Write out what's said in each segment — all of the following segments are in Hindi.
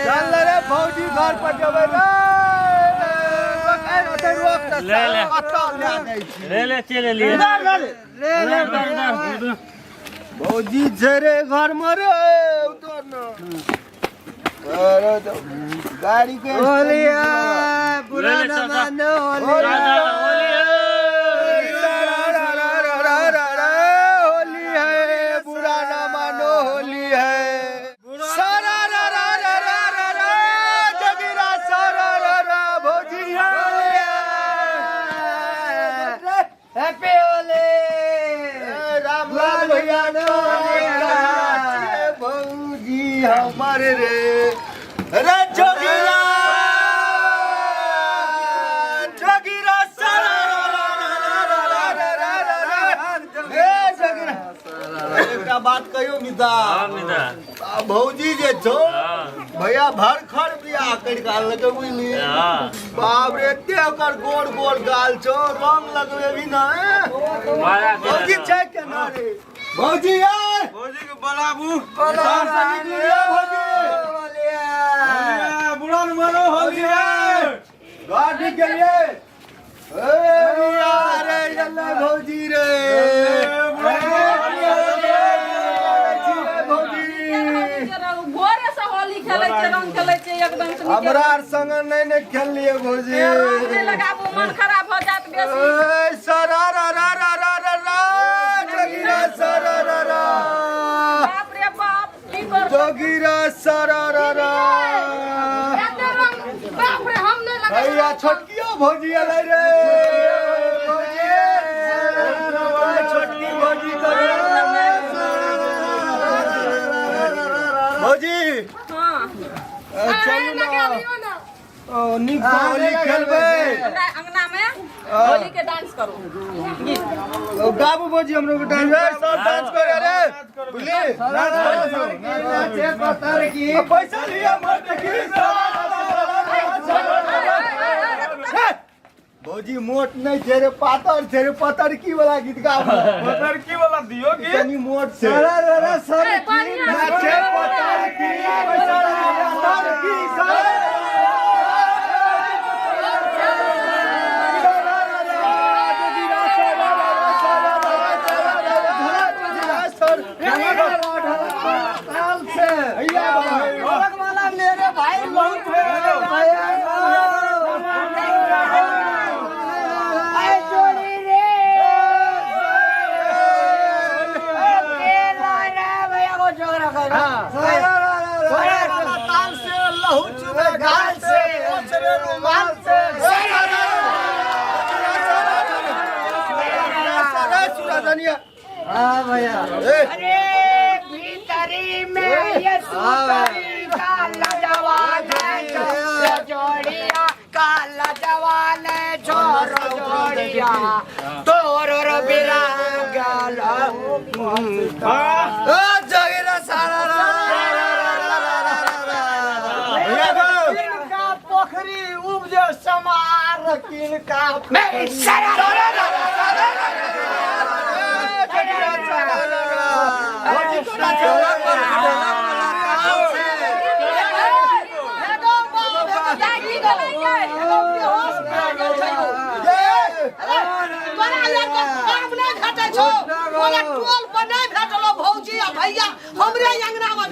चल रे भौजी घर पर जेबै रे ले चले लिए ले भौजी जरे घर में रे उतर न अरे तो गाड़ी के होलिया बुरा न मानो होलिया होली है बुरा न मानो होली है सारा रा रा रा रा रा रा जगीरा सारा रा रा भौजी हैप्पी होली राम लाल भैया भौजी हमारे रे रे जोगीरा जोगीरा सारा एकटा बात कहियो मिता भौजी जे छो भैया भर खर बियाह कर गाल लगे बुझली बाप रे एते ओकर गोड़ गोड़ गाल छो रंग लगवे भी ना भौजी छै केना रे भौजी यार भौजी के बलाबू भौजी बुढ़ा न मानो होलिया गाड़ी के लिए ए यार यल्ला भौजी रे हमरा संग नहीं खेलिए भौजी लगाबू मन खराब हो जात बेसी सरा रा रा रा रा रा रा जोगीरा सरा रा रा बाप रे बाप की कर जोगीरा सरा रा रा एते रंग बाप रे हम नहीं लगा भैया छोटकियो भौजी आले रे छोटकी भौजी करे भौजी हां चलू ना नी होली खेलबे अंगना में होली के डांस करो गाबू भौजी हमरो के डांस सब डांस करे रे बुझली पैसा लिया मत की भौजी मोट नहीं छे रे पातर की वाला गीत गाबू पातर की वाला दियो की तनी मोट से अरे सर की नाचे पातर की पैसा लिया पातर की मेरे भाई भैया अरे भीतरी में ये सुतरी काला जवान जोड़िया काला जवान छोरो जोड़िया तोर बिरा गाला जगीरा सारा किनका पोखरी उपजे समार किनका भौजी भैया हमरे अंगना में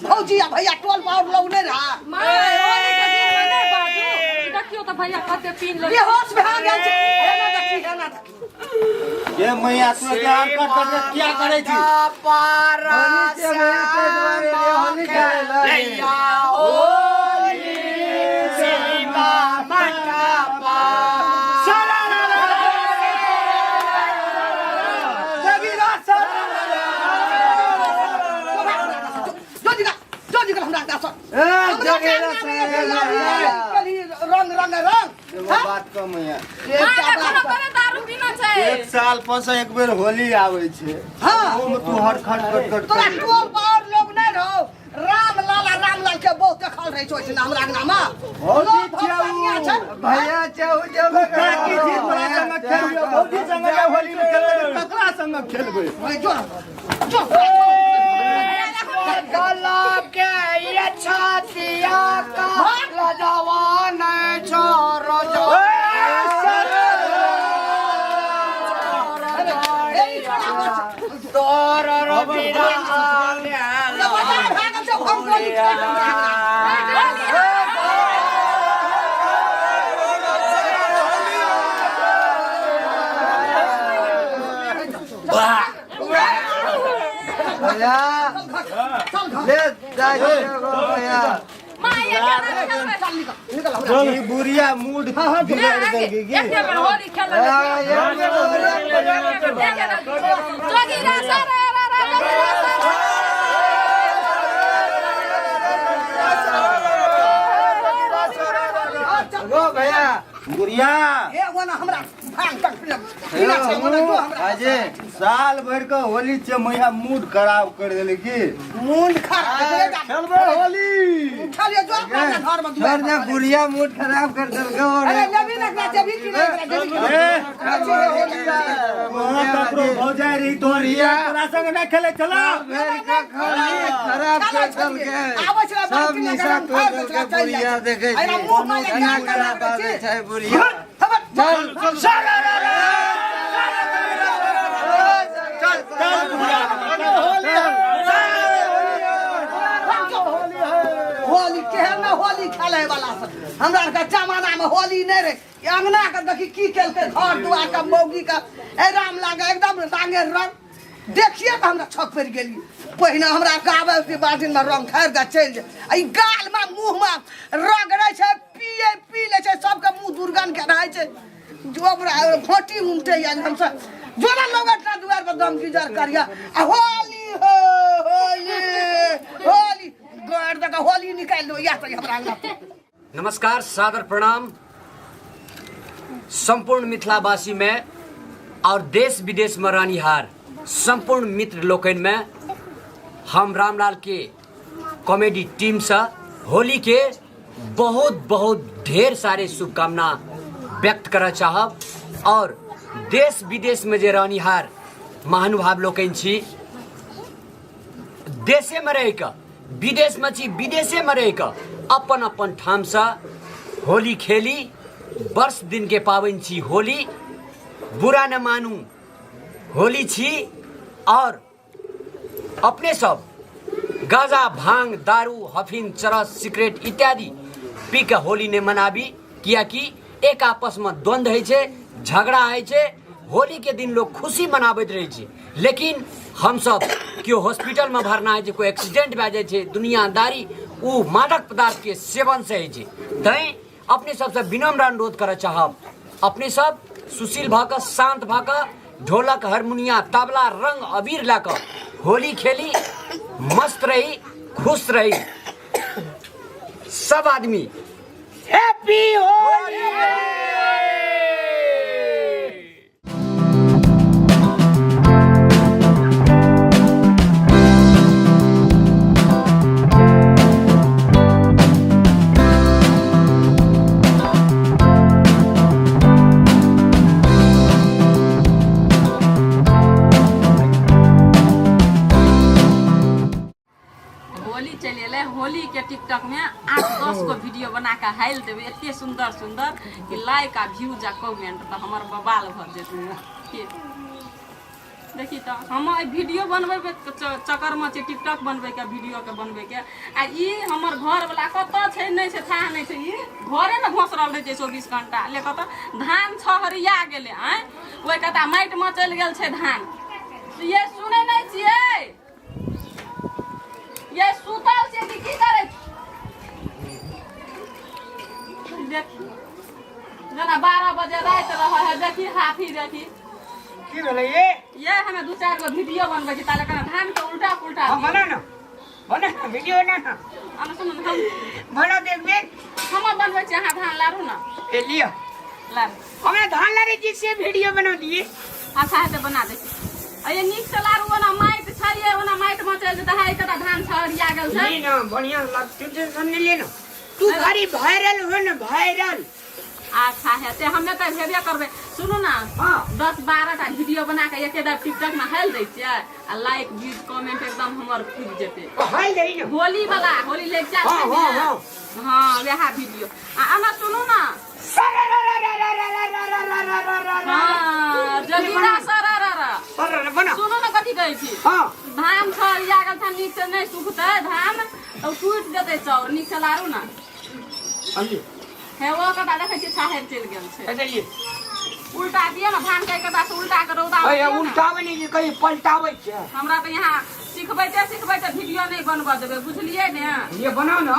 भौजी भैया टोल पाउर लो नहीं रहा देखियो तो भैया कते पीन ले बेहोश भए गेल छै ये मैया तू ध्यान कर क्या करे छी पारा होली सीमा मका पा रंग एगो बात कम है माँ कोनो कोनो दारू पीना छै। एक साल पर से एक बेर होली आवे छे। हाँ। ओमे तू हर खट खट तोरा टोल पर लोग नहीं रहो रामलाल के बहुत देखल रहे छो हमरा अंगना में भैया चाहू जब काकी जी तोरा संग खेलियो भौजी संग होली में खेलबे ककरा संग खेलबे जो गला के ये छातिया का लजवान छोरो जो तोर रबिरा भैया ले भैया माँ ये क्या ये बुढ़िया मूड बिगाड़ देगी की एक बार होली खेल जोगी रा सारा गो भैया बुढ़िया ए वो ना हमरा भांग तक पीना छै वो जो हमरा अजय साल भर का होली से मैया मूड खराब कर देले की मुंड खराब खेलबे होली खाली जो अपना घर में सर ने बुढ़िया मूड खराब कर देलके अरे नबी ना जब की वहां ककरो भौजाई रही तोरिया तोरा संग ना खेले चला खराब कर के सब निशा तोड़ के बुढ़िया देखे छी खाना खराब आवे छै बुढ़िया होली केहन होली खेले वाला हमरा के जमाना में होली नहीं रहे अंगना के देखी की केलके घर दुआर का मौगी का एकदम लागे एकदम लागे रंग देखिए तो हमरा छक पड़ गेली पहिने हमरा गावे के बाल्टीन में रंग खैर के चल जाए ई गाल में मुंह में रगड़े छै पी ले छै सबके मुंह दुर्गंध के रहै छै जो फोटी उमटे या हम सब जोरा लगटा दुआर पर दम गिजर करिया आ होली हो होली गोड़ तक होली निकाल लो या तो हमरा अंगना। नमस्कार, सादर प्रणाम संपूर्ण मिथिलावासी में और देश विदेश में रहनिहार संपूर्ण मित्र लोकन में हम रामलाल के कॉमेडी टीम से होली के बहुत बहुत ढेर सारे शुभकामना व्यक्त करना चाहब और देश विदेश में जे रहनिहार महानुभाव लोकन छी देशे में रह के विदेश में छी विदेशे में रह के अपन अपन ठाम से होली खेली वर्ष दिन के पावन छी होली बुरा न मानू होली छी और अपने सब गाजा भांग दारू हफीन चरस सिगरेट इत्यादि पी के होली ने मनाबी किया कि एक आपस में द्वंद्व है छे झगड़ा है छे होली के दिन लोग खुशी मनाबैत रहे छे लेकिन हम सब क्यों हॉस्पिटल में भरना है कोई एक्सीडेंट भए जाए छे दुनियादारी उ मादक पदार्थ के सेवन से है छे तैं अपने सबसे विनम्र अनुरोध कर चाहब अपने सब सुशील भाक शांत भाक ढोलक हारमोनिया तबला रंग अबीर लाकर होली खेली मस्त रही खुश रही सब आदमी हैप्पी होली। होली के टिकटॉक में 8-10 को वीडियो बना के हाइल देवे एते सुंदर सुंदर कि लाइक आ व्यूज आ कमेंट तो हमर बवाल भ जेते देखी तो हम वीडियो बनबे चक्कर में टिकटॉक बनबे के वीडियो के बनबे के आ ई हमर घर वाला कत छै नै छै था नै छै ई घरे में घोसरल रहे छै 24 घंटा ले कत धान छहरिया गेले हैं ओइ कता माइट में चल गेल छै धान ये सुनै नै छियै ये सुतल से की करे देख जना 12 बजे रात रह है देखी हाथी देखी की भेलै ये हमें 2-4 गो वीडियो बनबै छी ताले कना धान के उल्टा पुल्टा बना ना वीडियो ना हम सुन हम बना देख हम बनबै छी अहाँ धान लारू ना ए लियो लारू हमें धान लारे जी से वीडियो बना दिए अच्छा है तो बना दे अये नीक से लारू ओना माइट छलिए ओना माइट मचल जे दहाई कटा धान छरिया गेल छै नहीं ना बढ़िया लग तुझे सुन ले ना तू घरी वायरल हो ना वायरल अच्छा है ते हमे त भेबे करबे सुनु ना हाँ 10-12 टा वीडियो बना के एके दाब टिकटॉक में हेल दै छियै आ लाइक व्यूज कमेंट एकदम हमर खुद जेते हाल दे ना होली वाला होली लेक जा हाँ, हाँ, हाँ। हां वहा वीडियो आ आना सुनु ना हां जगीरा सरारा सर बना सुनु ना कथि कहै छी हां धान छरिया गेल था नीक से नहीं सुखतै धान तो टूट जेतै चाउर नीक से लारू ना अली हे वो कटा देखै छी छाहर चल गेल छै ऐसे लिए उल्टा दिए ना धान के कटा से उल्टा के रौदा अरे उल्टावे नहीं कहीं पलटावे छै हमरा तो यहाँ सिखबैते वीडियो नहीं बनबा देबे बुझलिए ने ये बनाओ ना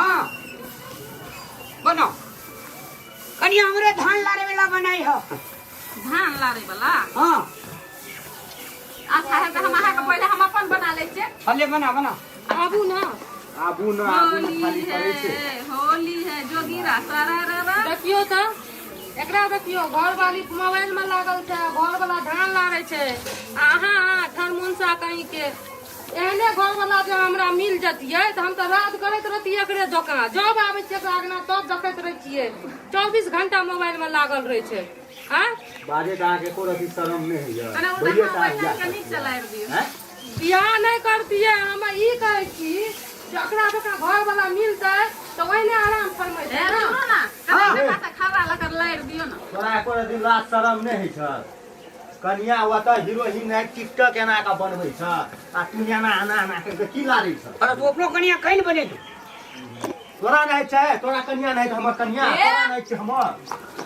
बनाओ कनी हमरे धान लारे वाला बनाई है धान लारे वाला हां अच्छा है तो हम अहाँ के पहले हम अपन बना ले छियै अले बना बना आबू ना आबू ना खाली करे छै होली है जोगीरा सरारा देखियो तो एकरा देखियो घर वाली मोबाइल में लागल छै घर वाला धान लारे छै अहाँ ठरमुनसा कहीं के एहने घर वाला जो हमरा मिल जतिये तो हम तो रात करैत रहतियै एकरे दोकान जब आबै छियै एकरा आगना तब देखैत रह छियै 24 घंटा मोबाइल में लागल रहे छै हां बाजे का के को रति शरम नहीं है यार कने भैया उधर साहब मोबाइल के नीक चलाइ दियो हैं बियाह नहीं करतियै हम ई कहै छी जकरा जकरा घर वाला मिलतै तो ओहिने आराम फरमै ए सुनो ना कने पासा खरा लकर लाइर दियो ना तोरा को रति लाज शरम नहीं है छ कनिया वत हीरोइन है टिकटॉक एना का बनबै छ आ तू एना आना के की लारै छ अरे तू अपनो कनिया कहीं बने तू तोरा नहीं छै तोरा कनिया नहीं हमर कनिया ए! तोरा नहीं छै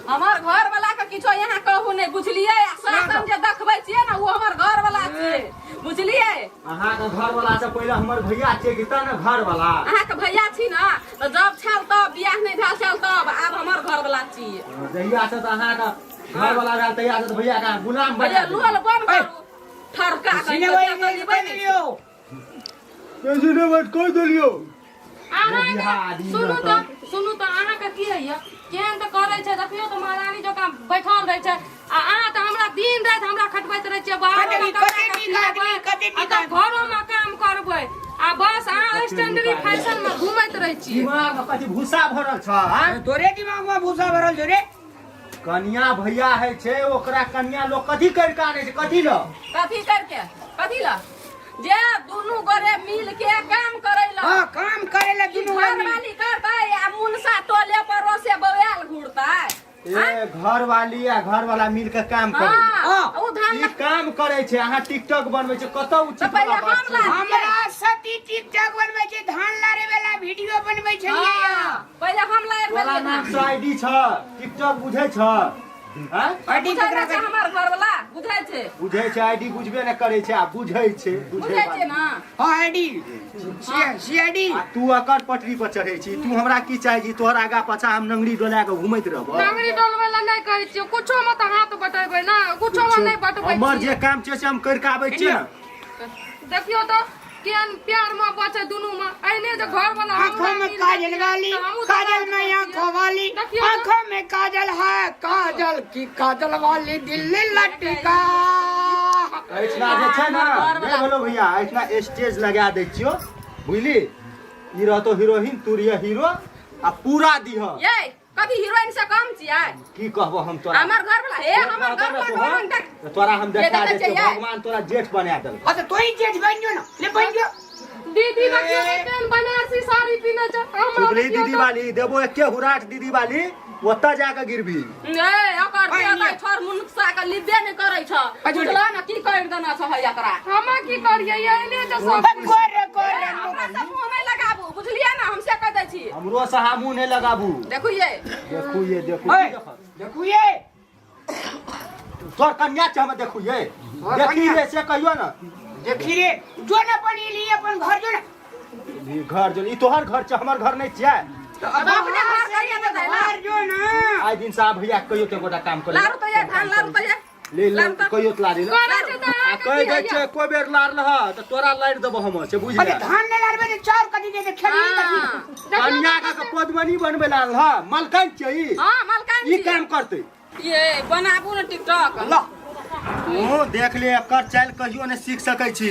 हमर घर वाला के किछो यहाँ कहू नहीं बुझलिए शासन जे देखबै छियै ना वो हमर घर वाला छियै बुझलिए अहाँ के घर वाला से पहले हमर भैया छै कि त न घर वाला अहाँ के भैया छी ना तो जब छल तब बियाह नहीं भेल छल तब आब हमर घर वाला छियै जहिया से त अहाँ के घर वाला रहल तहिया से भैया का गुलाम भैया बना लुअल बन करू ठरका सीने वाली बन लियो कैसे ने बात कर देलियो अहाँ सुनू तो अहाँ के की है केहन तो करे छै देखियो तो महारानी जकां बैठल रहे छै आ अहाँ तो हमरा दिन रात हमरा खटबैत रहे छियै बाहर घरों में काम करबै आ बस अहाँ स्टैंडर्ड फैशन में घुमैत रहे छियै दिमाग में कथि भूसा भरल छ हां तोरे दिमाग में भूसा भरल छै रे कन्या भैया है छै ओकरा कन्या लोग कथि कर के आने छै कथि ल कथी करके कथी ला जे दुनू गोरे मिल के काम करै ला हां काम करे ला दुनू घर आदमी वाली करतै आ मुनसा टोले परोसे बौआल घुरतै ए घर वाली या घर वाला मिल के काम करे हां ओ धान ई काम करे छै अहाँ टिकटॉक बनबै छै कतौ तो उचित पहले वाला बात हम ला छै हमरा सती टिकटॉक बनबै छै धान लारे वाला वीडियो बनबै छलियै हां पहले हम ला तोरा नाम से आईडी छ टिकटॉक बुझै छ हां आईडी बुझै छै हमर घर वाला बुझै छै बुझै छै आईडी बुझबे न करे छै आ बुझै छै बुझै छै ना हां आईडी सीआईडी आ तू अकर पटरी पर चढ़ै छी तू हमरा की चाहि छी तोहर आगा पाछा हम नंगरी डोला के घुमैत रहबो नंगरी डोलबै ला नहीं कहै छियै कुछो में तो हाथ बटेबै ना कुछो में नहीं बटबै हमर छियै जे काम छै से हम कर के आबै छियै न देखियो तो केहन प्यार में बचे दुनू में ऐने जे घर वाला आंखों में काजल वाली काजल में आंखों वाली आंखों में काजल है काजल की काजल वाली दिल लटका ऐठना जे छै न देख लो भैया ऐठना स्टेज लगा दै छियो बुझली ई रहतो हीरोइन तू रिया हीरो आ पूरा दिह ये कभी हीरोइन से कम छियै की कहबो हम तोरा हमर घर वाला हे हमर घर वाला तो तोरा हम देखा ये दे देखै छियै। भगवान तोरा जेठ बना देल अच्छा तो ही जेठ बन जो ना ले बन जो दीदी देखियो केहन बनारसी साड़ी पिने छै हमरा चुगली देखियो दीदी तो- वाली देबो एके हुराट दीदी वाली ओतऽ जाके गिरबी ए ओकर देह छोर मुनसा के लिबे नहीं करै छ बुझला ना की कर देना छ है एकरा हम की करियै ऐने जे सब कोरे हमरा से मुंह नहीं लगाबू बुझलिए ना हमसे कह दै छी हमरो से मुंह नहीं लगाबू देखू ये देखू ये देखू ओए देखू ये तोर कन्या छै हम देखू ये देखी रे से कहियो ना देखी रे जो ना बनी ली अपन घर जो ना ई घर जो ई तोहर घर छै हमर घर नहीं छियै तो अब अपने घर करिए तो दै घर जो ना आइ दिन साहब भैया कहियो ते गोटा काम करे लारू तो ये धान लारू तो ये ले ले कहियो तला दे करे छै त अहाँ कह दे छै कोई बेर लार लह त तोरा लाइट देबो हम से बुझ अरे ले धान ले लारबे जे चार कदी दे खेली कदी कन्या का पद्मनी बनबे लाल ह मलकन छै ई हाँ मलकान ई काम करते ये बनाबू ना टिकटॉक ला तू देख ले एकर चाल कहियो ने सीख सकै छी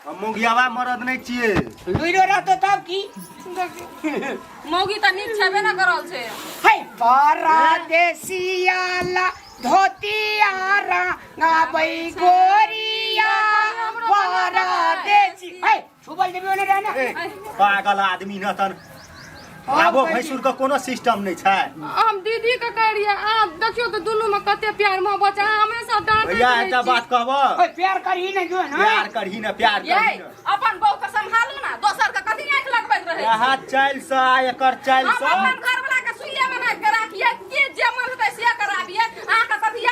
हम मुंगियावा मरद नहीं छिए लुइरो रहतो तब की मौगी त नीक छेबे ना करल छै है परदेसियाला धोतियारा गाबै गोरिया परदेसी है छुबल देबे ओने रहना पागल आदमी न तन आबो भैंसुर का कोनो सिस्टम नहीं छै हम दीदी के करिए आप देखियो तो दोनों में कते प्यार मोहब्बत है हमेशा डांट भैया एकटा बात कहबो ओए प्यार करही न जो ना प्यार करही न प्यार ये करही न अपन बहू के संभालू ना दोसर के कथि आंख लगबैत रहे यहाँ चाल सा एकर चाल हम सा अपन घर वाला के सुइया में ना कराखिए के जे मन होतै से कराबिए अहाँ के कथि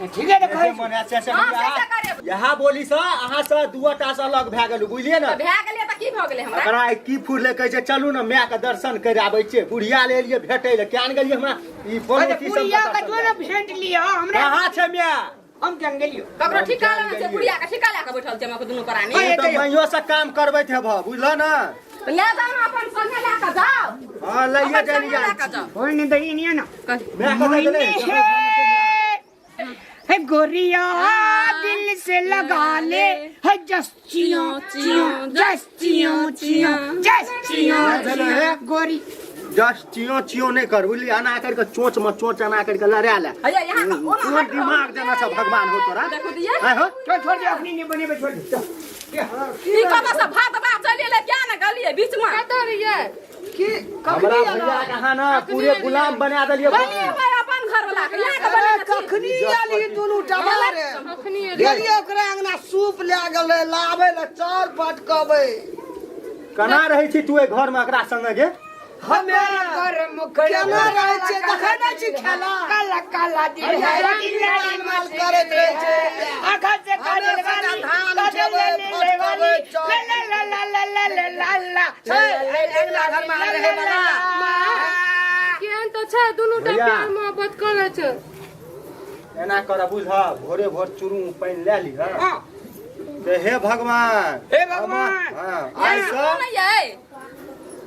ठीक है देखो ऐसे मन ऐसे ऐसे हाँ, से करे। यहाँ बोली सा अहाँ से दुआटा से अलग भए गेलू बुझलिए न भए गेलै त की भ गेलै हमरा एकरा की फूरले कहै छै चलू न माय के दर्शन कर आबै छियै बुढ़िया ले एलियै भेटै ले केन गेलियै हमरा ई अरे पनोती पुरिया सब का जो ना भेंट लिया हमरा कहाँ छै माय हम केन गेलियो ककरो ठिका लेने छै बुढ़िया के ठिका ला के बैठल छै हमके दुनू प्राणी हाँ, तो मैयो से काम करबैत हेब बुझल न ले जाओ ना अपन संगे ला के जाओ हां लइए अपन संगे जाइए ला के जाओ होय ने दही नहीं ना मैं कहता चले है गोरिया दिल से लगा ले है जस चियो चियो जस चियो चियो जस चियो गोरी जस्ट चियो चियो नहीं कर बुझली अना कर के चोंच में चोंच अना कर के लड़ा ले भैया यहाँ का ओना तू दिमाग देना छ भगवान हो तोरा देखो दिया है हो छोड़ दे अपनी नहीं बने छोड़ दे ई कत से भात बा चलिए ले क्या ना गलिए बीच में कत रहिए की हमरा भैया कहा ना पूरे गुलाम बना देलिए बनिए भाई अपन घर वाला के यहाँ के बने कखनी आली दुनू टमारे अखनी गेलिए ओकरा अंगना सूप ले गेलै लाबै ले चार पटकबै कना रही छी तू ए घर में एकरा संगे गे हमे कर मुखड़ा केना रहै छै देखै नै छी खेला काला काला दिल है माल करैत रहै छै आखा से काजल वाली काजल ले वाली ला ला ला ला ला ला ला अगला घर में रहे वाला केहन तो छै दुनू टा भैया। प्यार मोहब्बत करे छै एना कर बुझ भोरे भोर चुरू पानी ले ली हां ते हे भगवान हे भगवान। हां आई से नहीं है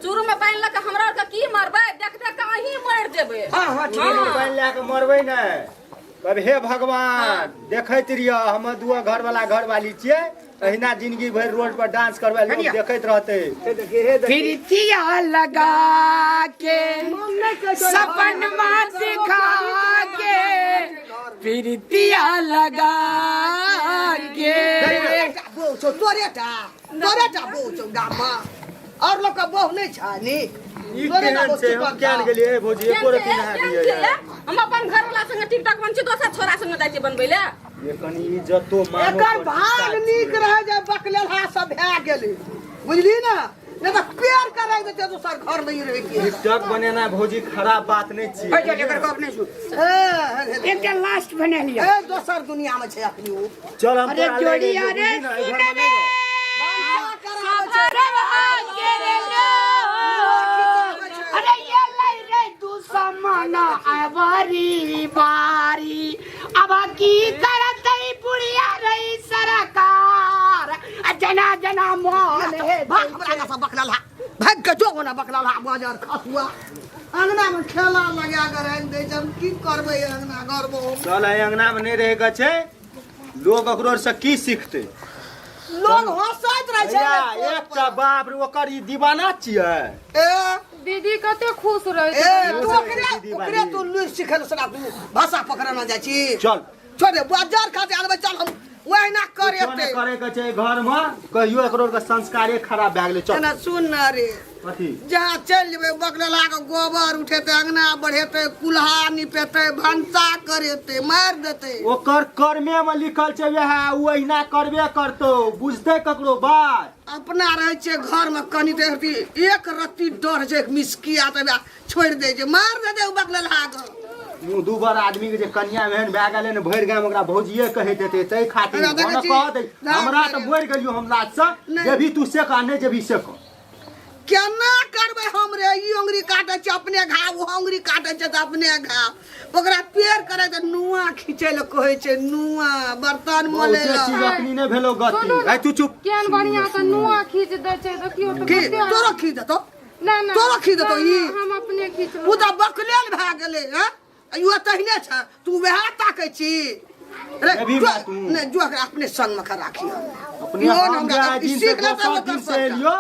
चूरू में पानी लगा हमरा और के की मरबै देख देख के अहीं मर जेबै हां हां ठीक चुरू पानी ले के मरबै नै कब हे भगवान देखैत रिया हम दुआ घर वाला घर वाली छियै अहिना जिंदगी भर रोड पर डांस करबै लोग देखैत रहतै प्रीतिया लगा के सपन में दिखा के प्रीतिया लगा के बहु छौ तोरेटा बहु छौ गाममा और लोग का बहु नहीं छा नी ई केहन छै हम केन गेलिए भोजी एको रति नहा दिए हम अपन घर वाला संगे टिकटॉक बन छी दोसर छोरा संगे जाय छी बनबै ले ये कनी इज्जतो मानो एकर भाग नीक रहे जे बकलेहा सब भए गेलै बुझली ना नहीं तो प्यार करे देते दोसर घर में ही रह के टिकटॉक बनेना भौजी खराब बात नहीं होय छियै जा एकर गप नहीं सुन एकटा लास्ट बना लिया ए दोसर दुनिया में छै अपनी वो चल हम अरे तोरा ले जोड़ी गेलियै, अरे बुझली ना, एहि सुने घरमे नहि रह। अरे ये लाई रे दुश्मना आवारी बारी अब की करत बुढ़िया रही सरकार जना जना मोहन है भाग हमरा का सब बकलहा भाग के जो ना बकलहा बाजार खसुआ अंगना में खेला लगा कर रख दे हम की करबै अंगना घर में चल एहि अंगना में नहीं रहे के छै लोग ओकरो से की सीखते लोग हंसैत रहे भैया छै एकटा बाप रे ओकर ई दीवाना छियै ए दीदी कते खुश रहे ए छै तू ओकरे तू लुर सिखल सना तू भाषा पकड़ना जाइ छी चल छोड़ दे बाजार खाते आनबै चल हम वही ना कर कुछो एते नहि करे के छै घर में कहियो एकरो के संस्कारे खराब भए गेलै चल एना सुन ना रे कथी जहाँ चल जेबै बकलहा के गोबर उठेते अंगना बढ़ेते कुल्हा निपेते भंसा करेते मार देते ओकर कर्मे में लिखल छै वएह ओ अहिना करबे करतौ बुझतै ककरो बात अपना रहे छै घर में कनी देर एक रत्ती डर छै मिसकी आते छोड़ दे छै मार दे दे बकलहा के उ दू बार आदमी के जे कन्या एहन भए गेलै ने भरि गाम ओकरा भौजिये कहैत हेतै तै खातिर हमरा देखै छी, कह दे ना हमरा करे। तऽ बोरि गेलियो हम लाज से नहि। जेभी तू से का नहि जेभी से का केना करबै हम रे ई उंगली काटे छै अपने घाव वो उंगली काटे छै तऽ अपने घाव ओकरा पेड़ करे तऽ नुआ खींचे ले कहै छै नुआ बर्तन मले चीज अखनी ने भेलो गति आई तू चुप केहन बढ़िया से नुआ खींच दे छै देखियो तो की तोरा खींच देतो ना ना तोरा खींच देतो ई हम अपने खींच उ त बकलेल भए गेलै हैं यो तहने छ तू वह ताकै छी रे ने जो अपने संग में राखी अपने हम दिन से सब दिन से लियो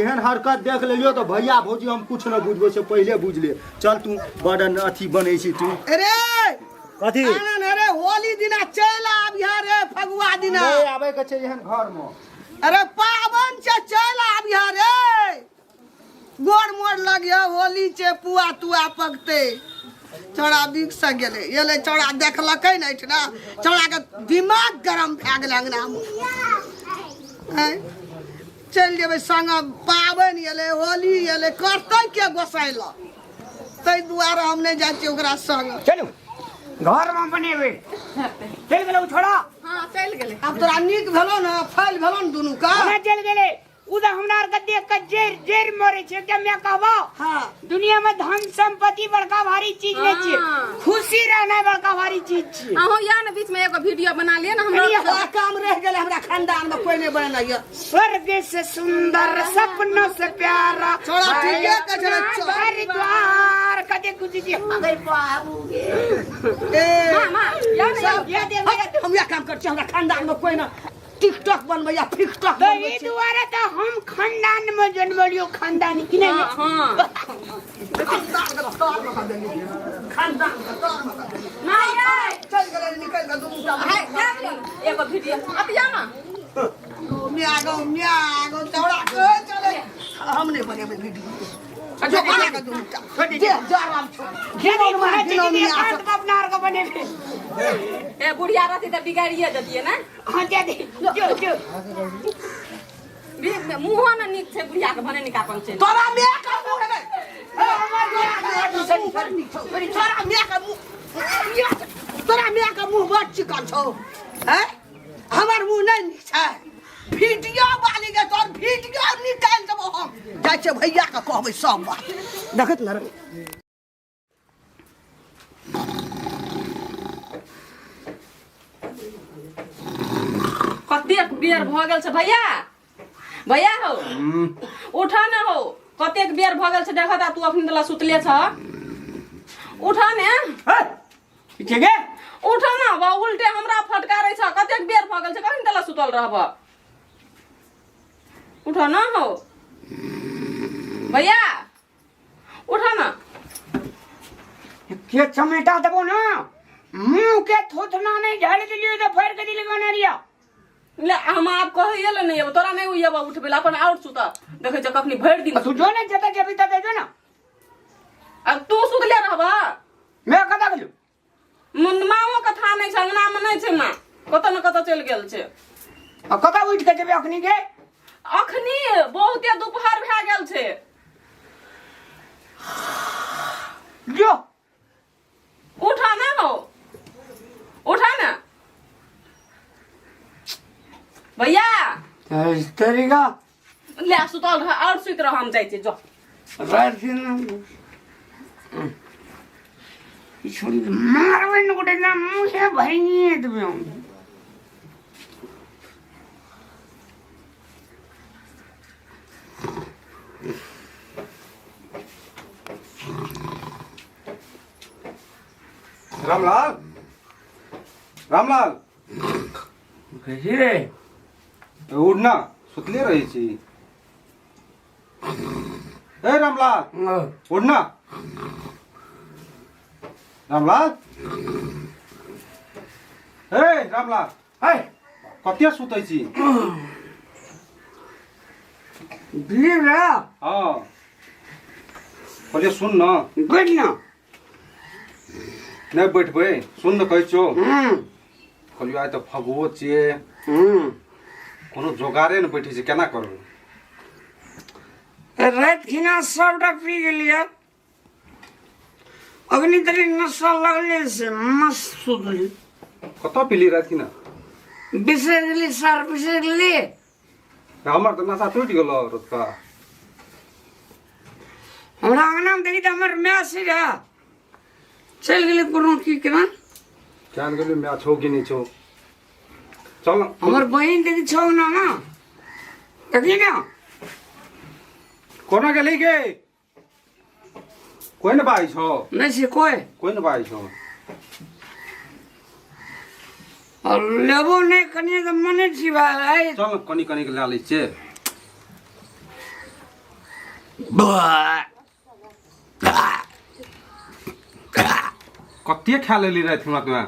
एहन हरकत देख लेलियो तो भैया भौजी हम कुछ न बुझबो से पहले बुझ ले चल तू बड़न अथी बनै छी तू अरे कथी अरे होली दिना चल आबिया रे फगुआ दिना नहीं आबै के छै एहन घर में अरे पावन से चल आबिया रे गोड़ मोड़ लगिया होली छे पुआ तुआ पकते चौड़ा बिक से गेले एले चौड़ा देखलकै नै ठना चौड़ा के दिमाग गरम भए गेल अंगना में हैं चल जेबै संग पावन एले होली एले करतै के गोसाइला तै दुआरे हम नै जाइ छी ओकरा संग चलू घर में बनेबे चल गेलो छोड़ा हाँ चल गेले अब तोरा नीक भेलो न फैल भेलो न दुनू का हमें चल गेले उदा हमरा आर के देख के जेर जेर मरे छे के मैं कहबो हां दुनिया में धन संपत्ति बड़का भारी चीज नहीं छे खुशी रहना बड़का भारी चीज छे अहो या न बीच में एगो वीडियो बना लिए ना हमरा हमरा काम रह गेले हमरा खानदान में कोई नहीं बनैया स्वर्ग से सुंदर सपनों से प्यारा छोड़ा ठीके के हरिद्वार कदे कुछ जी अगर बाबू ए मामा या न ये दे हम या काम कर छी हमरा खानदान में कोई ना टिकटॉक बनबै या फिकटॉक तो ये दुआरे तो हम खानदान में जन्मलियो खानदान की नहीं हां खानदान नहीं चल गेले निकल के दुनू टा हाय एगो वीडियो अब या ना म्यागो चौड़ा के चले हम नहीं बनेबै वीडियो जो बना के दुनू टा दे जराम छोड़ घेरो में एकांत में अपना आर को बने ए बुढ़िया रहती त बिगाड़िए देतिए ना हां दे दे जो जो मुंह न नीक छै बुढ़िया के भने निका पन छै तोरा म्या का मुंह है तोरा म्या का मुंह बड़ चिकन छौ हैं हमर मुंह नहीं नीक छै वीडियो वाली के तोर वीडियो निकाल देबो हम जाय छै भैया के कहबै सब बात देखत न रे कतेक बेर भ गेल छै भैया भैया हो उठा न हो कतेक बेर भ गेल छै देखा तू अखनी दला सुतले छ उठा ने ठीक है उठा न बा उल्टे हमरा फटकारै छ कतेक बेर भ गेल छै कखनी दला सुतल रहब उठा न हो भैया उठा न के समेटा देबो ना मुंह के थोथना नहीं झाड़ दिलियो तो फेर के दिल गना रिया ले हम आप कहिए ले नहीं अब तोरा नहीं हुई अब उठबेला अपन आउट सुता देखे छ कखनी भर दिन तू जो ने जता के बीता दे जो ना अब तू सुतले रहबा मैं कदा गेलु मन माओ के था नहीं छै अंगना में नहीं छै मां कत न कत चल गेल छै आ कदा उठ के जेबे अखनी के अखनी बहुते दोपहर भए गेल छै जो उठा ना हो उठा ना भैया इस तरीका ले सुतल रह और सुत रह हम जाय छै जो रात दिन छोड़ी मारवे न गोटे ना मुझे भाई नहीं है तुम्हें रामलाल रामलाल कैसी रे उठना सुतले रही छी ए रामलाल उठना रामलाल ए रामलाल है कते सुतै छी दिल्ली रे हां पहले सुन न बैठ ना नहीं बैठबै सुन न कहै छौ कहलियो आइ त फगुओ छियै कोनो जोगारे न बैठे छै केना करू रात खिना सबटा पी गेलिए अग्नि तरी नशा लगले से मस्त सुतली कत पिली रात कि न बिसर गेली सार बिसर गेली हमर त नशा टूटि गेलो रोतका हमरा अंगना में देखी त हमर मैया से रहा चल गेली कोनो की केना जान गेली मैं छौ कि नहीं छौ चल हमर बहन देखी छौ ना देखी ना कोना गेली के कोई न भाई छौ नहीं से कोई न भाई छौ और लेबो नहीं कनिए तो मने छी भाई चल कनी कनी के ला लै छे कत्ते खा लेली रे तुमा तुमा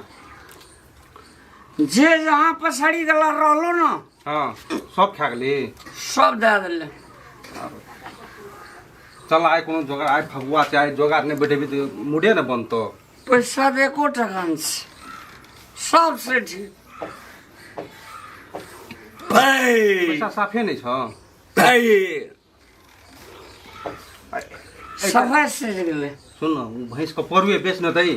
जे जहाँ पछाड़ी गला रहलो ना हां सब खा गेली सब दे देले चल आए कोनो जोगार आए फगुआ चाहे जोगार ने बैठे भी तो मुड़े न बनतो पैसा एको टका नहीं सब से ठीक पैसा साफे नहीं छ सफा से गेले सुन न उ भैंस को परुए बेच न दई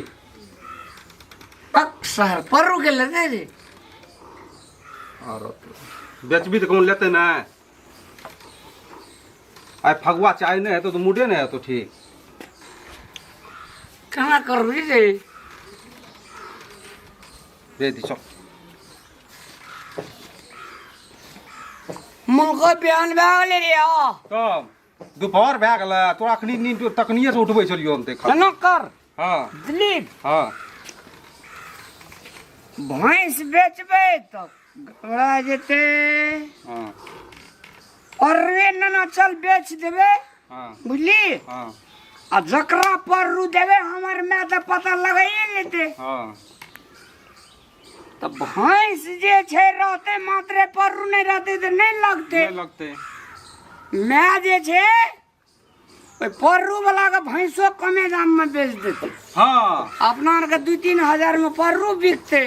पक शहर परु के ले रे और बेचबी तो कौन लेते ना आए फगुआ चाहे नहीं है तो मुड़े नहीं है तो ठीक कहाँ करबी रे दे दी चल मुनको बिहान भागले रे आ कम दोपहर भए गेल तोरा अखनी नींद तकनिए से उठबै छलियो हम देख केना कर हां दिलीप हां भैंस बेचबे तो गड़ा जेते हां और रे ना चल बेच देबे हां बुझली हां आ जकरा पर रू देबे हमर में तो पता लगाइए लेते हां तो भैंस जे छे रहते मात्रे पर रू नहीं रहते तो नहीं लगते मैं जे छे ओइ पररू वाला के भैंसो कमे दाम में बेच देते हां अपना के 2-3 हजार में पररू बिकते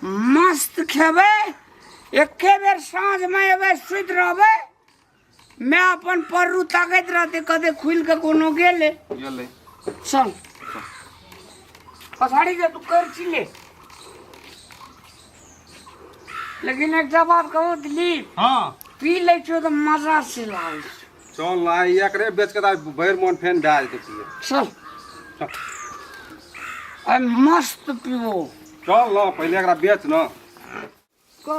मस्त खेबे एके बेर साँझ में एबे सुत रहबे मैं अपन पररू ताकत रहते कदे खुल के कोनो गेले चल पछाड़ी के तू कर चिले लेकिन एक बात कहो दिलीप हां पी ले छो तो मजा से लाग चल ना एकरे बेच के भैर मन फेन भए जेतै पिए चल आ मस्त पीबो चल ल पहिले एकरा बेच न को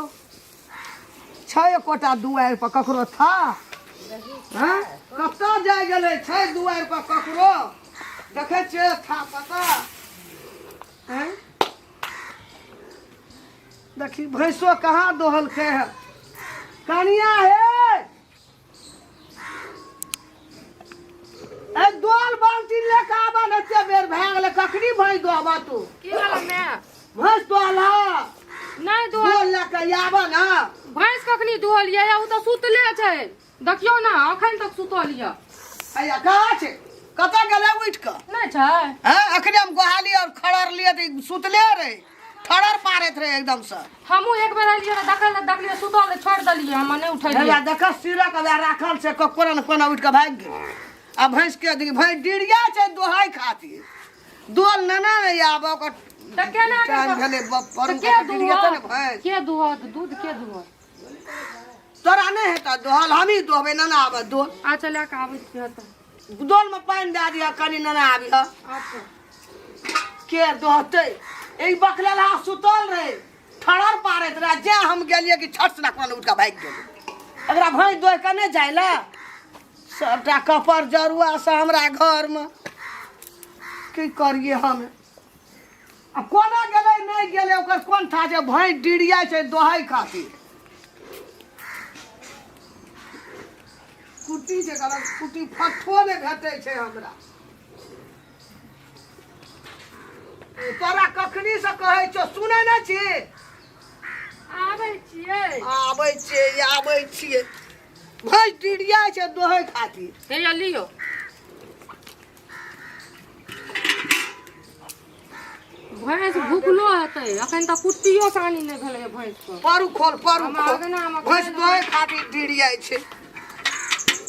छय कोटा दुआर पर ककरो था हैं कत्ता जाय गेलै छय दुआर पर ककरो देखे छे था पता हैं देखी भैंसो कहाँ दोहल के है कनिया है ए दोल बाल्टी लेके आबा न ते बेर भए गेलै कखनी भैंस दोहबा तू की वाला मैं भैंस दोहला नहीं दुहल दोल लेके आबा ना भैंस कखनी दुहल ये उ तो सुतले छै देखियो ना अखन तक सुतल ये आया कहाँ छे कतऽ गेलै उठ के नहीं छै हैं अखने हम गोहाली और खड़र लिए तो सुतले रहे खड़र पारत रहे एकदम से हमू एक बेर एलियै देखलियै सुतल छोड़ देलियै हम नहीं उठलियै हमरा देख सिरा के वएह राखल छै कोना न कोना उठ के भाग गेल आ भैंस के देखी भैंस डिड़िया छै दोहाई खातिर दोल नना नहीं आब ओकर त केना टाइम भेले पर के डिड़िया त न भैंस के दुहत दूध के दुहत तोरा नहीं हेता दोहल हम ही दोहबे नना आब दोल आ चला के आबै छियै त दोल में पानी दे दिया कनी नना आबी ह के दोहते एक बकला सुतल रहे ठड़र पारत रहे जे हम गेलिए कि छट से कोना उठ के भाग गेल एकरा भैंस दोह के नहीं जाइला सबटा कपर जरुआ से हमरा घर में की करिए हम आ कोना गेलै नहीं गेलै ओकर कोन था जे भैंस डिड़िया छै दोहाई खातिर कुटी जे गलत कुटी फठो ने भेटै छै हमरा तोरा कखनी से कहै छौ सुनै न छी आबै छियै भैंस डिड़िया छै दोहै खातिर हे लियो भैंस भूखलो हेतै अखन तक कुट्टियो सानी नहीं भेलै भैंस को परू खोल भैंस दोहै खातिर डिड़िया छै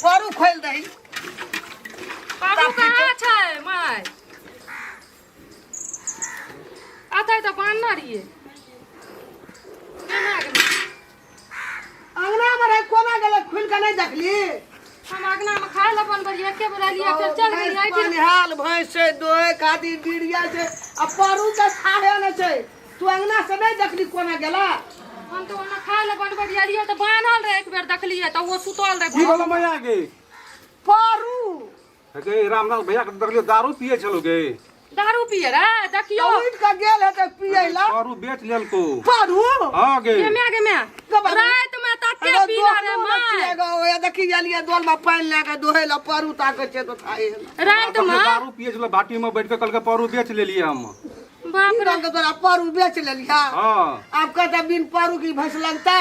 परू खोल दही पाबू कहाँ छै माय आतै त बान्ना रहिए केना गेलै अंगना में रह कोना गेलै खुल के नहीं देखली हम अगना में खाए ला बनबरिया के बोला लिया फिर चल गई आई निहाल भैंस छै दोहै खातिर डिड़िया छै आ परू के खाहे न छै तू अंगना से नहीं देखली कोना गेला हम तो ओना खाए ले बनबड़ यारिए तो बान्हल रहे एक बेर देखलिए तो वो सुतल रहे की बोलो मैया गे पारू गे रामनाथ भैया के देखलियो दारू पिए छलो गे दारू पिए रे देखियो उठ का गेल है तो पिए ला दारू बेच लेल को पारू हां गे के मैं रात में तते पीना रे मां ये देखी जालिए दोल में पानी लेके दोहे ला पारू ताके छे तो खाए रात में दारू पिए छलो भाटी में बैठ के कल के पारू बेच लेलिए हम बाप रे तो तोरा पारू बेच ले लिया हां आप कहता बिन पारू की भैंस लगता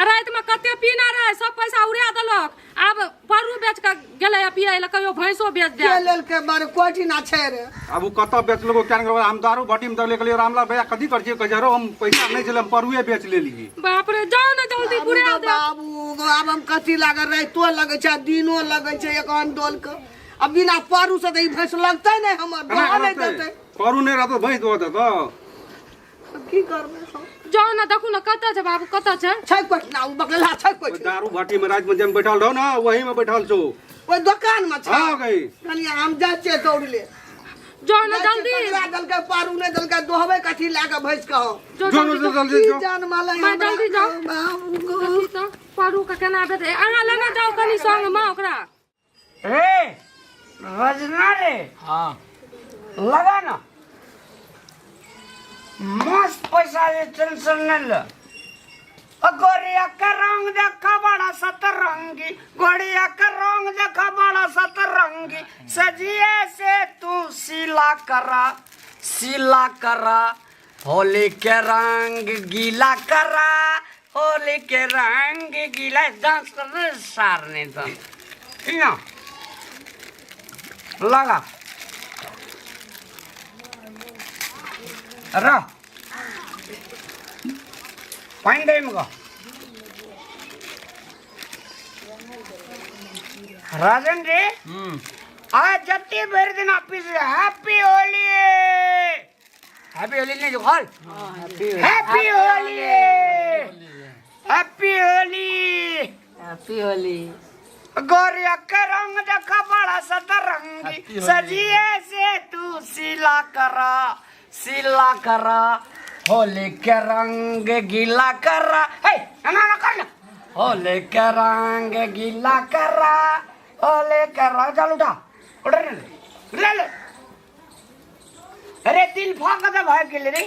रात में कते पीना रहे सब पैसा उड़ा देलक अब परू बेच के गेले पिए ले कहियो भैंसो बेच दे के लेल के बारे कोठी ना छे रे अब उ कत बेच लगो क्या करबो हम दारू भाटी में देखले कहलिए रामलाल भैया कथी कर छिए कजरो हम पैसा नहीं छले हम परुए बेच लेलिए बाप रे जाओ ना जल्दी बुढ़ा दे बाबू अब हम कथी लागल रहे तो लगे छे दिनो लगे छे एक आन डोल के अब बिना पारू से तो ई भैंस लगतै नहीं हमर दोहा नहीं देतै परू नहीं रहतो भैंस दो देतो की करबे जाओ ना देखू ना कत छे बाबू कत छे छै कोठ ना बकला छै कोठ दारू भाटी में रात में जम बैठल रहो ना वही में बैठल छो ओइ दुकान में छै हां गई कनी हम जाचे दौड़ ले जाओ ना जल्दी दल के पारू नहीं दल के दोहबे कथी लाके भैंस कहो जो जल्दी जो जान माले मैं जल्दी जाओ जल्दी तो परू का केना बेटे आगा लेना जाओ कनी संग में ओकरा रे रजना रे हाँ लगा ना मस्त पैसा ये टेंशन नहीं ले गोरिया का रंग देखा बड़ा सतरंगी गोरिया का रंग देखा बड़ा सतरंगी सजिए से तू सिला करा होली के रंग गीला करा होली के रंग गीला डांस करने सारने तो ठीक लगा रह पाइन टाइम का राजन जी आज जत्ती भर दिन ऑफिस हैप्पी होली नहीं जो call happy Holi happy Holi happy Holi गोरिया का रंग देखा बड़ा सतरंगी सजिए से तू सिला करा होली के रंग गीला करा ना कर होली के रंग गीला करा होली के रंग चल उठा ले अरे दिल फाका था भाई के लिए रे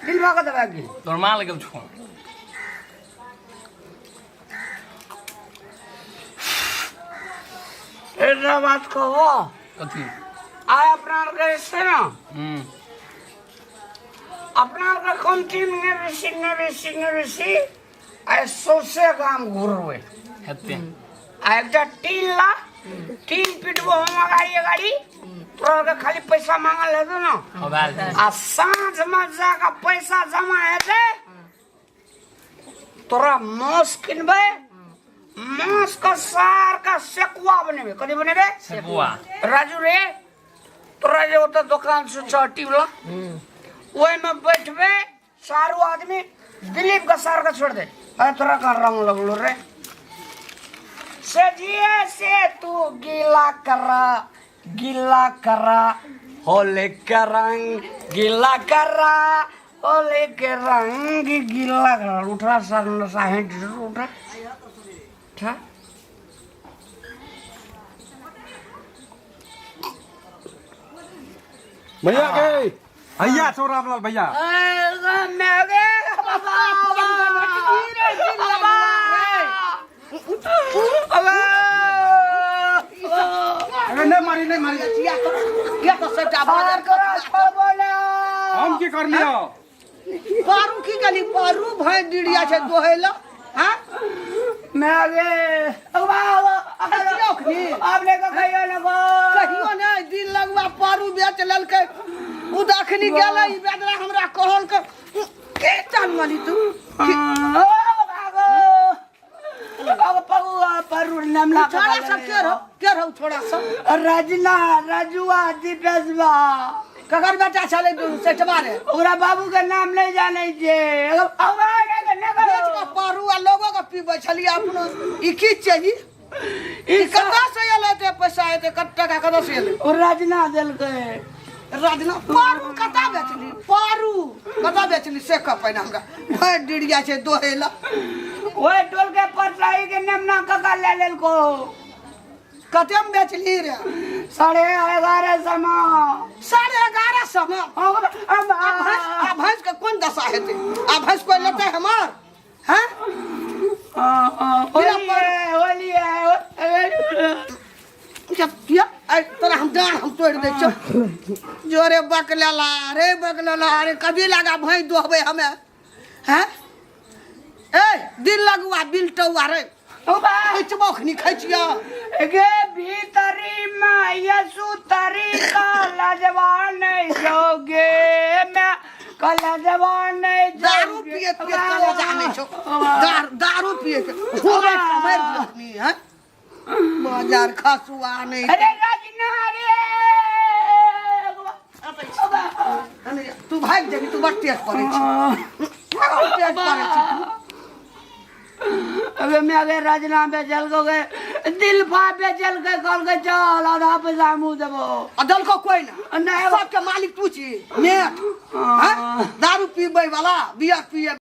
दिल फाका था भाई के नॉर्मल के छो ऐसा बात कहो कथी आय अपना के ना अपना का कौन टीम ने बेसी आय सोसे काम घुरवे हेते आय एकटा टीन पिटबो हम गाड़ी तोरा के खाली पैसा मांगल हेतो ना मोबाइल आ सांझ में जाके पैसा जमा हेते तोरा मांस किनबे मांस का सार का सेकुआ बनेबे कदी बनेबे सेकुआ राजू रे तोरा जे ओत दुकान से चाटी वाला ओए में बैठबे सारू आदमी दिलीप का सार का छोड़ दे अरे तोरा का रंग लगलो रे सजिए से तू गीला करा होली के रंग गीला करा होली के रंग गीला करा उठा सर साहेब उठा उठा भैया गए भैया छोड़ रामलाल भैया अरे नहीं मारी क्या तो सटा बाजार हम की कर लियो पारू की गली पारू भाई डिड़िया छे दोहेला हां मैं आगे आपने को कहियो ना दिन लगवा पारू बेच ललके उ दखनी गेलै ई बेदरा हमरा कहल के चल वाली तू परू नाम ला थोड़ा सा के रहो थोड़ा सा राजुआ दीपेशवा ककर बेटा चले तू सेठवा रे ओरा बाबू के नाम नहीं जाने छे बेच के पारू आ लोगो के पीबै छली अपनो ई की चाहिए ई कता से एले ते पैसा एते कत टका कत से एले और राजना दिल के राजना पारू कता बेचली पारू कता बेचली से कह पहिने हमरा भर डिड़िया छै दोहेला ओए टोल के परसाई के नेमना कका ले लेल को कते में बेचली रे 11:30 में 11:30 में आ भैंस के कोन दशा हेतै आ भैंस कोई लेतै हमर हैं होली है जब या तोरा हम डांड हम तोड़ दे छो जोरे बकलेला रे कभी लगा भैंस दोहबे हमें हैं ए दिल लगवा बिलटौआ रे चबोखनी खैचिया गे भीतरी में यसु तरीका लजवान जोगे मैं कल जवान दारू पिए कल जाने छो दारू पिए के खूबे कमर दिखनी है बाजार खसुआ नहीं अरे राजना रे तू भाग जेबी तू बड़ तेज करे छी तेज करे छी अबे मैं अगर राजना पे चल गए दिल फा पे चल के कल के चल आधा पैसा मुंह देबो अदल को कोई ना सबके मालिक तू छी नेट हैं दारू पीबे वाला बिया पिए